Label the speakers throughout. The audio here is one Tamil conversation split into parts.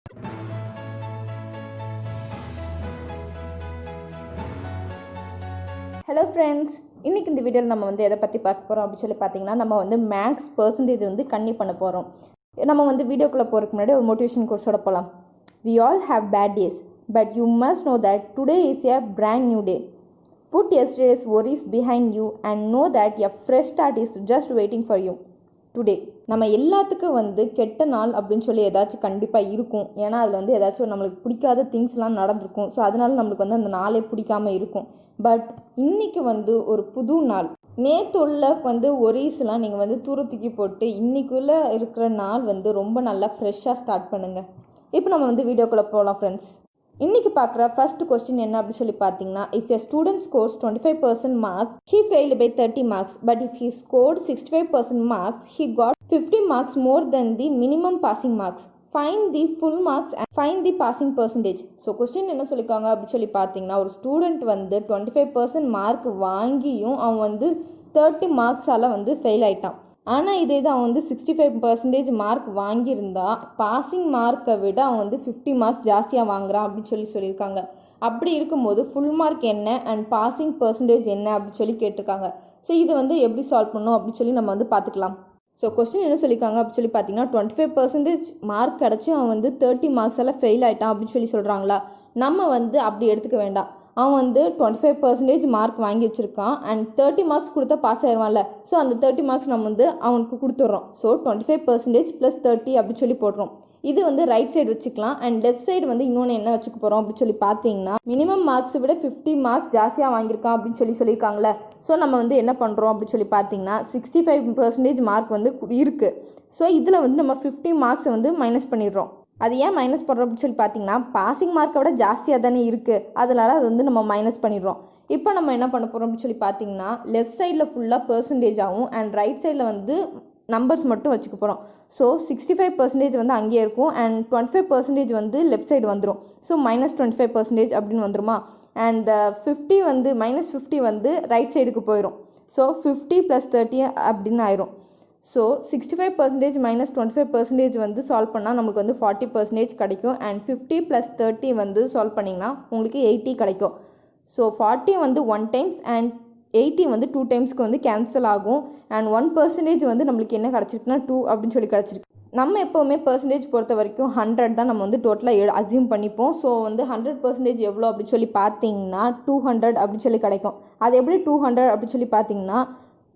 Speaker 1: ஹலோ ஃப்ரெண்ட்ஸ், இன்றைக்கி இந்த வீடியோவில் நம்ம எதை பற்றி பார்க்க போகிறோம் அப்படின்னு சொல்லி பார்த்தீங்கன்னா, நம்ம மேக்ஸ் பர்சன்டேஜ் கண்ணி பண்ண போகிறோம். நம்ம வீடியோக்குள்ளே போகிறதுக்கு முன்னாடி ஒரு மோட்டிவேஷன் கோர்ஸோட போகலாம். We all have bad days, but you must know that today is a brand new day. Put yesterday's worries behind you and know that a fresh start is just waiting for you. Today நம்ம எல்லாத்துக்கும் கெட்ட நாள் அப்படின்னு சொல்லி ஏதாச்சும் கண்டிப்பாக இருக்கும். ஏன்னா அதில் ஏதாச்சும் நம்மளுக்கு பிடிக்காத திங்ஸ்லாம் நடந்திருக்கும். ஸோ அதனால நம்மளுக்கு அந்த நாளே பிடிக்காமல் இருக்கும். பட் இன்னைக்கு ஒரு புது நாள். நேற்றுள்ள ஒரீஸ்லாம் நீங்கள் தூர தூக்கி போட்டு இன்னைக்குள்ளே இருக்கிற நாள் ரொம்ப நல்லா ஃப்ரெஷ்ஷாக ஸ்டார்ட் பண்ணுங்கள். இப்போ நம்ம வீடியோக்குள்ளே போகலாம் ஃப்ரெண்ட்ஸ். இன்னைக்கு பார்க்குற ஃபர்ஸ்ட் கொஸ்டின் என்ன அப்படின்னு சொல்லி பார்த்தீங்கன்னா, if a student scores 25% marks he failed by 30 marks, but if he scored 65% marks he got 50 marks more than the minimum passing marks. Find the full marks and find the passing percentage. So question என்ன சொல்லியிருக்காங்க அப்படின்னு சொல்லி பார்த்தீங்கன்னா, ஒரு ஸ்டூடெண்ட் 25% மார்க் வாங்கியும் அவன் 30 மார்க்ஸால் ஃபெயில் ஆயிட்டான். ஆனால் இதே தான் அவன் 65% மார்க் வாங்கியிருந்தா பாசிங் மார்க்கை விட அவன் 50 மார்க் ஜாஸ்தியாக வாங்குறான் அப்படின்னு சொல்லியிருக்காங்க. அப்படி இருக்கும்போது ஃபுல் மார்க் என்ன அண்ட் பாசிங் பர்சன்டேஜ் என்ன அப்படின்னு சொல்லி கேட்டிருக்காங்க. ஸோ இது எப்படி சால்வ் பண்ணணும் அப்படின்னு சொல்லி நம்ம பார்த்துக்கலாம். ஸோ கொஸ்டின் என்ன சொல்லியிருக்காங்க அப்படின்னு சொல்லி பார்த்தீங்கன்னா, 25% மார்க் கிடச்சும் அவன் 30 மார்க்ஸ் எல்லாம் ஃபெயில் ஆகிட்டான் அப்படின்னு சொல்கிறாங்களா. நம்ம அப்படி எடுத்துக்க வேண்டாம். அவன் 25% மார்க் வாங்கி வச்சுருக்கான் அண்ட் 30 மார்க்ஸ் கொடுத்தா பாஸ் ஆயிடுவான்ல. ஸோ அந்த 30 மார்க்ஸ் நம்ம அவனுக்கு கொடுத்துட்றோம். ஸோ 25% + 30 அப்படின்னு சொல்லி போடுறோம். இது ரைட் சைடு வச்சுக்கலாம். அண்ட் லெஃப்ட் சைடு இன்னொன்று என்ன வச்சுக்க போகிறோம் அப்படின்னு சொல்லி பார்த்தீங்கன்னா, மினிமம் மார்க்ஸை விட 50 மார்க்ஸ் ஜாஸ்தியாக வாங்கியிருக்கான் அப்படின்னு சொல்லியிருக்காங்களே. ஸோ நம்ம என்ன பண்ணுறோம் அப்படின்னு சொல்லி பார்த்தீங்கன்னா, 65% மார்க் இருக்குது. ஸோ இதில் நம்ம 50 மார்க்ஸை மைனஸ் பண்ணிடுறோம். அது ஏன் மைனஸ் பண்ணுறோம் அப்படின்னு சொல்லி பார்த்தீங்கன்னா, பாசிங் மார்க்கை விட ஜாஸ்தியாக தானே இருக்குது. அதனால் அது நம்ம மைனஸ் பண்ணிடுறோம். இப்போ நம்ம என்ன பண்ண போகிறோம் அப்படின்னு சொல்லி பார்த்தீங்கன்னா, லெஃப்ட் சைடில் ஃபுல்லாக பெர்சன்டேஜாகவும் அண்ட் ரைட் சைடில் நம்பர்ஸ் மட்டும் வச்சுக்க போகிறோம். ஸோ 65% அங்கேயே இருக்கும் அண்ட் 25% லெஃப்ட் சைடு வந்துடும். ஸோ -25% அப்படின்னு வந்துருமா. அண்ட் 50 -50 ரைட் சைடுக்கு போயிடும். ஸோ 50 + 30 அப்படின்னு ஆயிரும். ஸோ 65% - 25% சால்வ் பண்ணால் நமக்கு 40% கிடைக்கும். அண்ட் 50 + 30 சால்வ் பண்ணிங்கன்னா உங்களுக்கு 80 கிடைக்கும். ஸோ 40 1 டைம்ஸ் அண்ட் 80 2 டைம்ஸ்க்கு கேன்சல் ஆகும். அண்ட் 1% நம்மளுக்கு என்ன கிடச்சிருக்குன்னா 2 அப்படின்னு சொல்லி கிடச்சிருக்கு. நம்ம எப்போவுமே பர்சன்டேஜ் பொறுத்த வரைக்கும் 100 தான் நம்ம டோட்டலாக அசியூம் பண்ணிப்போம். ஸோ 100% எவ்வளோ அப்படின்னு சொல்லி பார்த்தீங்கன்னா 200 அப்படின்னு சொல்லி கிடைக்கும். அது எப்படி 200 அப்படின்னு சொல்லி பார்த்தீங்கன்னா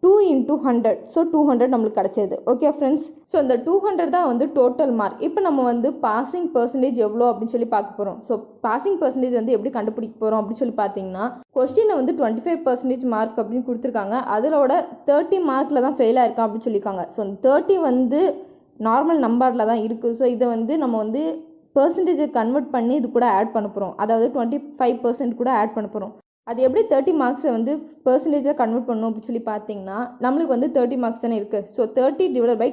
Speaker 1: 2 × 100. ஸோ 200 நம்மளுக்கு கிடச்சது. Okay friends. ஸோ இந்த 200 தான் டோட்டல் மார்க். இப்போ நம்ம பாசிங் பர்சன்டேஜ் எவ்வளோ அப்படின்னு சொல்லி பார்க்க போகிறோம். ஸோ பாசிங் பர்சன்டேஜ் எப்படி கண்டுபிடிக்க போகிறோம் அப்படின்னு சொல்லி பார்த்தீங்கன்னா, கொஸ்டினை 25% மார்க் அப்படின்னு கொடுத்துருக்காங்க. அதோட 30 மார்க்கில் தான் ஃபெயில் ஆயிருக்கான் அப்படின்னு சொல்லியிருக்காங்க. ஸோ 30 நார்மல் நம்பரில் தான் இருக்குது. ஸோ இதை நம்ம பர்சன்டேஜை கன்வெர்ட் பண்ணி இது கூட ஆட் பண்ண போகிறோம். அதாவது 25% கூட ஆட் பண்ண போகிறோம். அது எப்படி 30 மார்க்ஸை பர்சன்டேஜாக கன்வெர்ட் பண்ணணும் அப்படின்னு சொல்லி பார்த்தீங்கன்னா, நம்மளுக்கு 30 மார்க்ஸ் தானே இருக்குது. ஸோ 30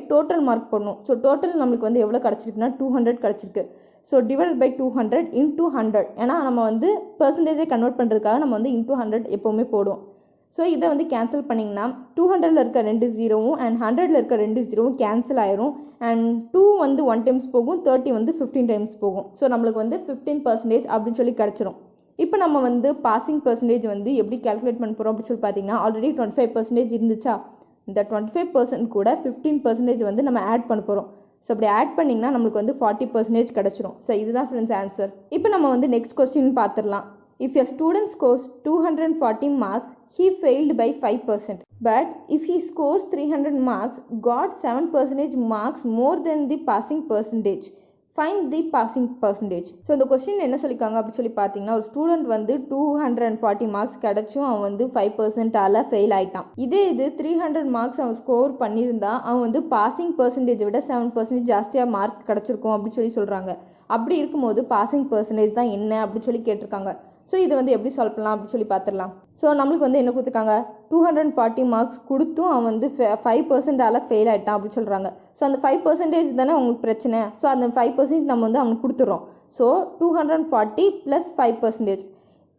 Speaker 1: / டோட்டல் மார்க் பண்ணணும். ஸோ டோட்டல் நம்மளுக்கு எவ்வளோ கிடச்சிருக்குன்னா 200 கிடச்சிருக்கு. So divide by 200 × 100. ஏன்னா நம்ம பர்சன்டேஜை கன்வெர்ட் பண்ணுறதுக்காக நம்ம × 100 எப்போவுமே போடுவோம். ஸோ இதை கேன்சல் பண்ணிங்கன்னா 200ல் இருக்க 2 0வும் அண்ட் 100ல் இருக்க 2 0வும் கேன்சல் ஆயிரும். அண்ட் 2 1 டைம்ஸ் போகும், 30 15 டைம்ஸ் போகும். ஸோ நம்மளுக்கு 15% அப்படின்னு சொல்லி கிடச்சிரும். இப்போ நம்ம பாசிங் பர்சன்டேஜ் எப்படி கால்குலேட் பண்ண போகிறோம் அப்படின்னு சொல்லி பார்த்தீங்கன்னா, ஆல்ரெடி 25% இருந்துச்சா. இந்த 25% கூட 15% நம்ம ஆட் பண்ண போகிறோம். ஸோ அப்படி ஆட் பண்ணிங்கன்னா நம்மளுக்கு 40% கிடச்சிரும். ஸோ இதுதான் ஃப்ரெண்ட்ஸ் ஆன்சர். இப்போ நம்ம நெக்ஸ்ட் கொஸ்டின் பார்த்துடலாம். If a student scores 240 marks, he failed by 5%. But if he scores 300 marks, got 7% marks more than the passing percentage. Find the passing percentage. So இந்த கொஸ்டின் என்ன சொல்லியிருக்காங்க அப்படின்னு சொல்லி பார்த்தீங்கன்னா, ஒரு ஸ்டூடெண்ட் 240 மார்க்ஸ் கிடச்சும் அவன் 5%ஆல் ஃபெயில் ஆகிட்டான். இது 300 மார்க்ஸ் அவன் ஸ்கோர் பண்ணியிருந்தா அவன் பாசிங் பர்சன்டேஜை விட 7% ஜாஸ்தியாக மார்க் கிடச்சிருக்கும் அப்படின்னு சொல்கிறாங்க. அப்படி இருக்கும்போது பாசிங் பர்சன்டேஜ் தான் என்ன அப்படின்னு சொல்லி கேட்டிருக்காங்க. ஸோ இது எப்படி சால்வ் பண்ணலாம் அப்படின்னு சொல்லி பார்த்துடலாம். ஸோ நம்மளுக்கு என்ன கொடுத்துருக்காங்க, 240 மார்க்ஸ் கொடுத்தும் அவன் 5%ஆல் ஃபெயில் ஆகிட்டான் அப்படின்னு சொல்கிறாங்க. ஸோ அந்த 5% தானே அவங்களுக்கு பிரச்சனை. ஸோ அந்த 5% நம்ம அவனுக்கு கொடுத்துட்றோம். ஸோ 240 + 5%.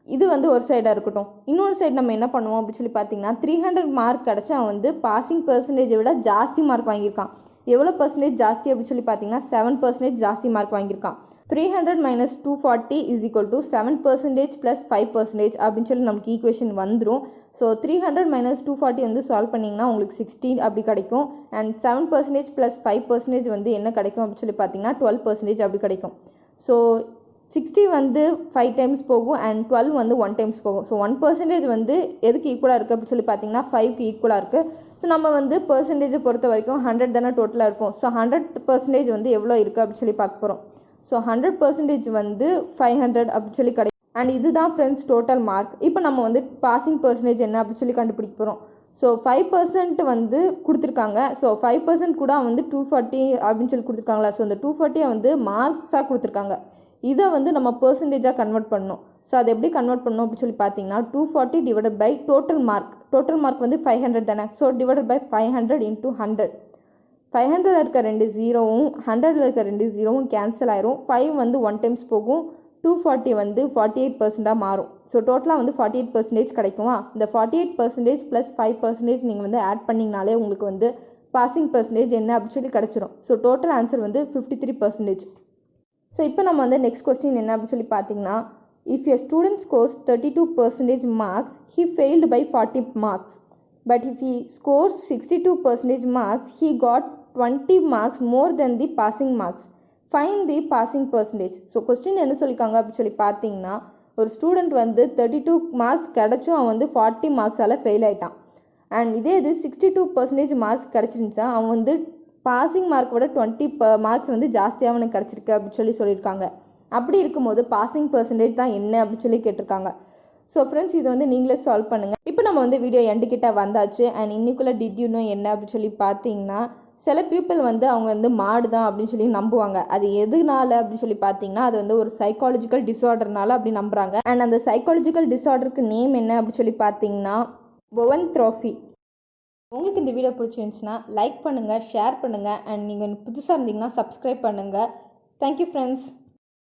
Speaker 1: இது ஒரு சைடாக இருக்கட்டும். இன்னொரு சைடு நம்ம என்ன பண்ணுவோம் அப்படின்னு சொல்லி பார்த்தீங்கன்னா, 300 மார்க் கிடச்சா அவன் பாசிங் பர்சன்டேஜை விட ஜாஸ்தி மார்க் வாங்கியிருக்கான். எவ்வளோ பர்சன்டேஜ் ஜாஸ்தி அப்படின்னு சொல்லி பார்த்தீங்கன்னா 7% ஜாஸ்தி mark வாங்கியிருக்கான். 300 minus 240 is equal to 7% plus 5% அப்படின்னு சொல்லி நமக்கு ஈக்குவேஷன் வந்துடும். ஸோ 300 minus 240 வந்து சால்வ் பண்ணிங்கன்னா உங்களுக்கு 16 அப்படி கிடைக்கும். அண்ட் 7% plus 5% வந்து என்ன கிடைக்கும் அப்படின்னு சொல்லி பார்த்தீங்கன்னா 12% அப்படி கிடைக்கும். ஸோ 60 வந்து 5 டைம்ஸ் போகும் அண்ட் 12 வந்து 1 டைம்ஸ் போகும். ஸோ 1% வந்து எதுக்கு ஈக்குவலாக இருக்குது அப்படின்னு சொல்லி பார்த்தீங்கன்னா 5க்கு ஈக்குவலாக இருக்குது. ஸோ நம்ம வந்து பர்சன்டேஜை பொறுத்த வரைக்கும் 100 தானே டோட்டலாக இருப்போம். ஸோ 100% வந்து எவ்வளோ இருக்குது அப்படின்னு சொல்லி பார்க்க போகிறோம். ஸோ 100% வந்து 500 அப்படின்னு சொல்லி கிடைக்கும். அண்ட் இதுதான் ஃப்ரெண்ட்ஸ் டோட்டல் மார்க். இப்போ நம்ம வந்து பாசிங் பர்சன்டேஜ் என்ன அப்படின்னு சொல்லி கண்டுபிடிக்க போகிறோம். ஸோ 5% வந்து கொடுத்துருக்காங்க. ஸோ 5% கூட வந்து 240 அப்படின்னு சொல்லி கொடுத்துருக்காங்களா. ஸோ அந்த 240 வந்து மார்க்ஸாக கொடுத்துருக்காங்க. இதை வந்து நம்ம பர்சன்டேஜாக கன்வெர்ட் பண்ணணும். ஸோ அதை எப்படி கன்வெர்ட் பண்ணணும் அப்படின்னு சொல்லி பார்த்தீங்கன்னா 240 டிவைடட் பை டோட்டல் மார்க் வந்து 500 தானே. So divided by 500 into 100. 500 இருக்க 2 ஜீரோவும் 100 இருக்க 2 ஜீரோவும் கேன்சல் ஆயிரும். 5 வந்து 1 டைம்ஸ் போகும். 240 வந்து 48% மாறும். ஸோ டோட்டலாக வந்து 48% கிடைக்குமா. இந்த 48% ப்ளஸ் 5% நீங்கள் வந்து ஆட் பண்ணிங்கனாலே உங்களுக்கு வந்து பாசிங் பர்சன்டேஜ் என்ன அப்படின்னு சொல்லி கிடச்சிரும். ஸோ டோட்டல் ஆன்சர் வந்து 53%. ஸோ இப்போ நம்ம வந்து நெக்ஸ்ட் கொஸ்டின் என்ன அப்படின்னு சொல்லி பார்த்தீங்கன்னா, if a student scores 32% marks he failed by 40 marks. But if he scores 62% marks, he got 20 marks more than the passing marks. Find the passing percentage. So question என்ன சொல்லியிருக்காங்க அப்படின்னு சொல்லி பார்த்தீங்கன்னா, ஒரு ஸ்டூடெண்ட் வந்து 32 மார்க்ஸ் கிடச்சும் அவன் வந்து 40 மார்க்ஸால் ஃபெயில் ஆகிட்டான். அண்ட் இதே இது 62% மார்க்ஸ் கிடச்சிருந்துச்சா அவன் வந்து பாசிங் மார்க் விட 20 மார்க்ஸ் வந்து ஜாஸ்தியாக அவனுக்கு கிடச்சிருக்கு அப்படின்னு சொல்லியிருக்காங்க. அப்படி இருக்கும்போது பாசிங் பர்சன்டேஜ் தான் என்ன அப்படின்னு சொல்லி கேட்டிருக்காங்க. ஸோ ஃப்ரெண்ட்ஸ் இது வந்து நீங்களே சால்வ் பண்ணுங்கள். இப்போ நம்ம வந்து வீடியோ எண்டுக்கிட்ட வந்தாச்சு. அண்ட் இன்னைக்குள்ள டிட் யூ நோ என்ன அப்படின்னு சொல்லி பார்த்தீங்கன்னா, சில பீப்புள் வந்து அவங்க வந்து மாடு தான் அப்படின்னு சொல்லி நம்புவாங்க. அது எதுனால அப்படின்னு சொல்லி பார்த்தீங்கன்னா, அது வந்து ஒரு சைக்காலஜிக்கல் டிஸார்டர்னால அப்படி நம்புறாங்க. அண்ட் அந்த சைக்காலஜிக்கல் டிஸார்டருக்கு நேம் என்ன அப்படின்னு சொல்லி பார்த்தீங்கன்னா போவன்த்ரோபி. உங்களுக்கு இந்த வீடியோ பிடிச்சிருந்துச்சுன்னா லைக் பண்ணுங்கள், ஷேர் பண்ணுங்கள். அண்ட் நீங்கள் புதுசாக இருந்தீங்கன்னா சப்ஸ்கிரைப் பண்ணுங்கள். Thank you friends.